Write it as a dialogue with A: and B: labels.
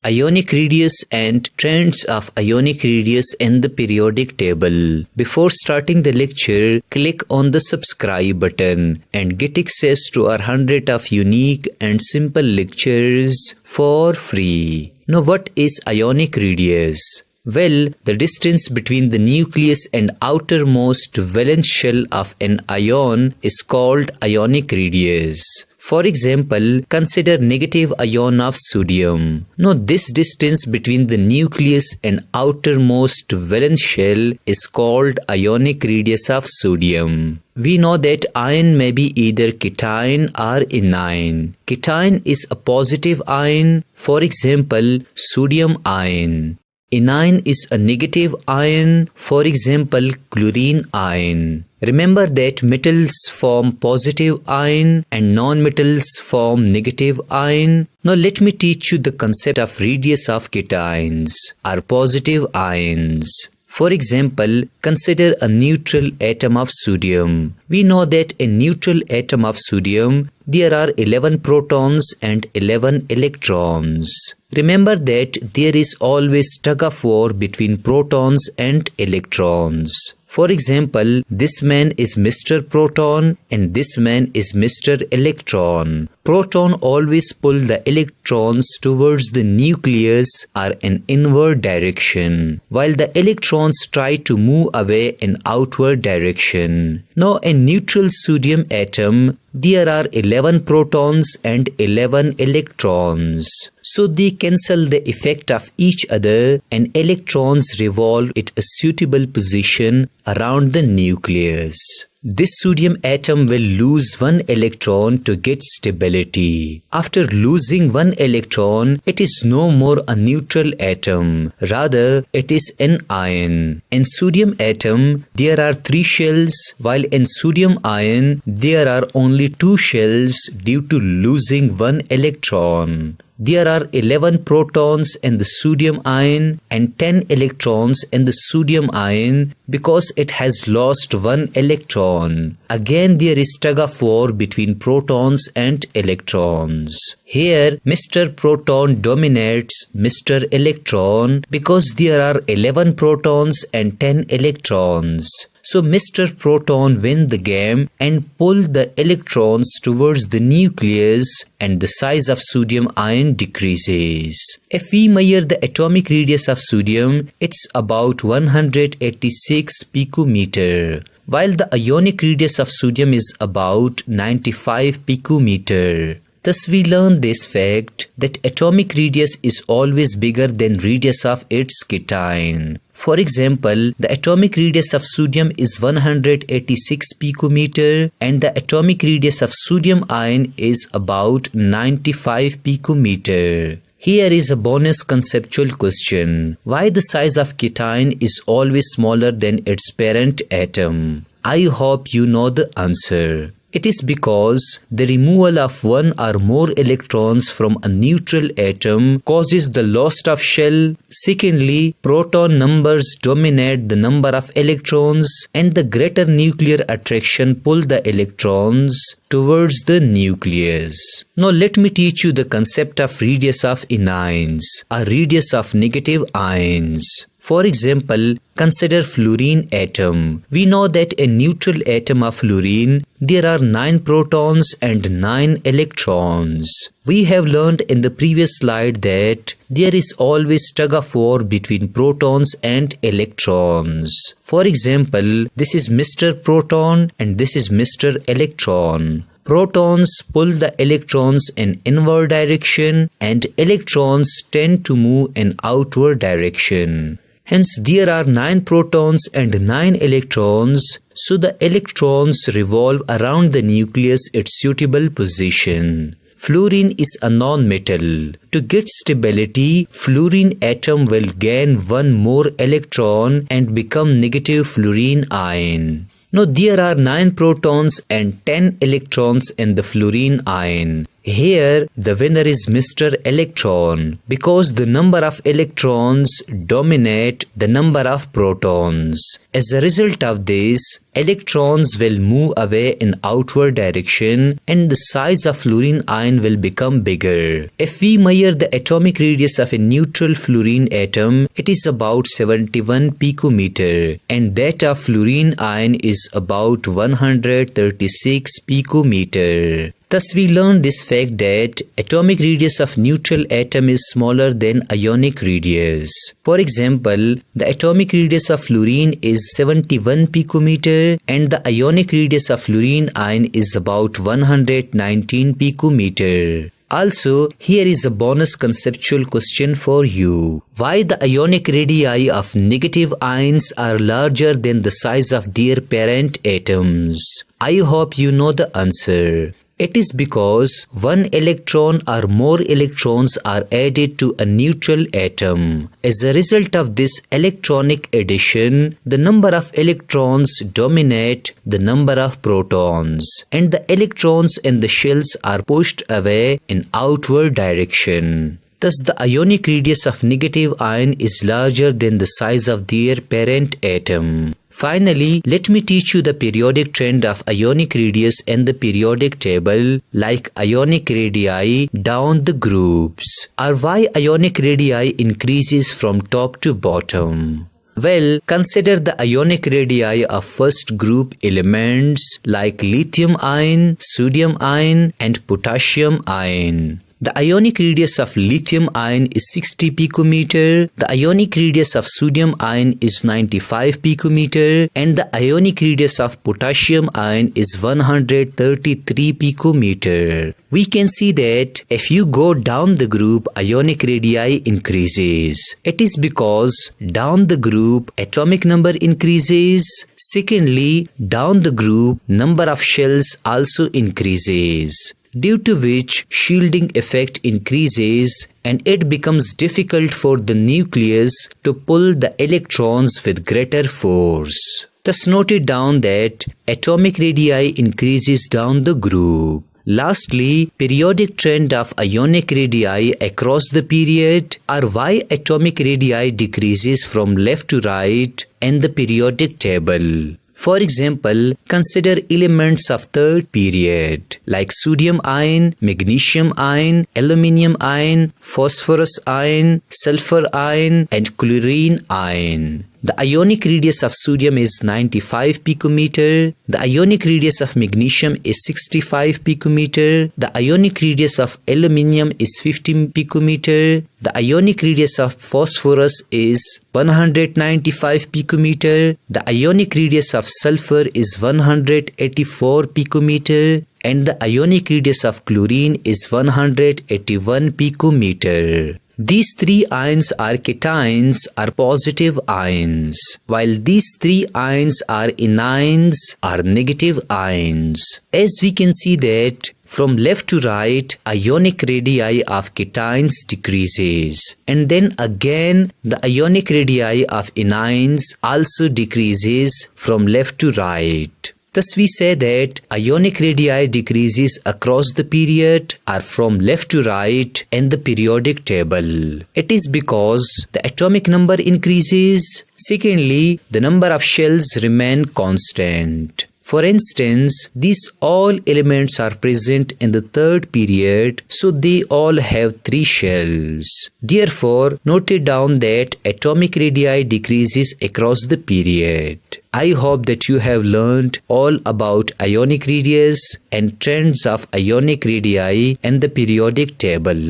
A: Ionic radius and trends of ionic radius in the periodic table. Before starting the lecture, click on the subscribe button and get access to our 100 of unique and simple lectures for free. Now, what is ionic radius? Well, the distance between the nucleus and outermost valence shell of an ion is called ionic radius. For example, consider negative ion of sodium. Now, this distance between the nucleus and outermost valence shell is called ionic radius of sodium. We know that ion may be either cation or anion. Cation is a positive ion, for example, sodium ion. Anion is a negative ion, for example, chlorine ion. Remember that metals form positive ion and non-metals form negative ion. Now let me teach you the concept of radius of cations or positive ions. For example, consider a neutral atom of sodium. We know that a neutral atom of sodium, there are 11 protons and 11 electrons. Remember that there is always tug of war between protons and electrons. For example, this man is Mr. Proton and this man is Mr. Electron. Proton always pull the electrons towards the nucleus or an inward direction, while the electrons try to move away in outward direction. Now, a neutral sodium atom, there are 11 protons and 11 electrons. So they cancel the effect of each other and electrons revolve at a suitable position around the nucleus. This sodium atom will lose one electron to get stability. After losing one electron, it is no more a neutral atom. Rather, it is an ion. In sodium atom, there are 3 shells, while in sodium ion, there are only 2 shells due to losing one electron. There are 11 protons in the sodium ion and 10 electrons in the sodium ion because it has lost one electron. Again, there is tug of war between protons and electrons. Here, Mr. Proton dominates Mr. Electron because there are 11 protons and 10 electrons. So Mr. Proton wins the game and pulls the electrons towards the nucleus and the size of sodium ion decreases. If we measure the atomic radius of sodium, it's about 186 picometer, while the ionic radius of sodium is about 95 picometer. Thus we learn this fact that atomic radius is always bigger than radius of its cation. For example, the atomic radius of sodium is 186 picometer and the atomic radius of sodium ion is about 95 picometer. Here is a bonus conceptual question. Why the size of cation is always smaller than its parent atom? I hope you know the answer. It is because the removal of one or more electrons from a neutral atom causes the loss of shell. Secondly, proton numbers dominate the number of electrons and the greater nuclear attraction pull the electrons towards the nucleus. Now let me teach you the concept of radius of anions or radius of negative ions. For example, consider fluorine atom. We know that a neutral atom of fluorine, there are 9 protons and 9 electrons. We have learned in the previous slide that there is always tug of war between protons and electrons. For example, this is Mr. Proton and this is Mr. Electron. Protons pull the electrons in inward direction and electrons tend to move in outward direction. Hence, there are 9 protons and 9 electrons, so the electrons revolve around the nucleus at suitable position. Fluorine is a non-metal. To get stability, fluorine atom will gain one more electron and become negative fluorine ion. Now, there are 9 protons and 10 electrons in the fluorine ion. Here, the winner is Mr. Electron because the number of electrons dominate the number of protons. As a result of this, electrons will move away in outward direction and the size of fluorine ion will become bigger. If we measure the atomic radius of a neutral fluorine atom, it is about 71 picometer and that of fluorine ion is about 136 picometer. Thus, we learned this fact that atomic radius of neutral atom is smaller than ionic radius. For example, the atomic radius of fluorine is 71 picometer and the ionic radius of fluorine ion is about 119 picometer. Also, here is a bonus conceptual question for you. Why the ionic radii of negative ions are larger than the size of their parent atoms? I hope you know the answer. It is because one electron or more electrons are added to a neutral atom. As a result of this electronic addition, the number of electrons dominate the number of protons, and the electrons in the shells are pushed away in outward direction. Thus, the ionic radius of negative ion is larger than the size of their parent atom. Finally, let me teach you the periodic trend of ionic radius and the periodic table, like ionic radii down the groups, or why ionic radii increases from top to bottom. Well, consider the ionic radii of first group elements like lithium ion, sodium ion, and potassium ion. The ionic radius of lithium ion is 60 picometer, the ionic radius of sodium ion is 95 picometer, and the ionic radius of potassium ion is 133 picometer. We can see that if you go down the group, ionic radii increases. It is because down the group, atomic number increases. Secondly, down the group, number of shells also increases, due to which shielding effect increases and it becomes difficult for the nucleus to pull the electrons with greater force. Thus note it down that atomic radii increases down the group. Lastly, periodic trend of ionic radii across the period, or why atomic radii decreases from left to right in the periodic table. For example, consider elements of third period like sodium ion, magnesium ion, aluminium ion, phosphorus ion, sulfur ion, and chlorine ion. The ionic radius of sodium is 95 picometer, the ionic radius of magnesium is 65 picometer, the ionic radius of aluminium is 15 picometer, the ionic radius of phosphorus is 195 picometer, the ionic radius of sulfur is 184 picometer, and the ionic radius of chlorine is 181 picometer. These three ions are cations or positive ions, while these three ions are anions or negative ions. As we can see that from left to right, ionic radii of cations decreases, and then again the ionic radii of anions also decreases from left to right. Thus we say that ionic radii decreases across the period or from left to right in the periodic table. It is because the atomic number increases. Secondly, the number of shells remain constant. For instance, these all elements are present in the third period, so they all have 3 shells. Therefore, note it down that atomic radii decreases across the period. I hope that you have learned all about ionic radius and trends of ionic radii and the periodic table.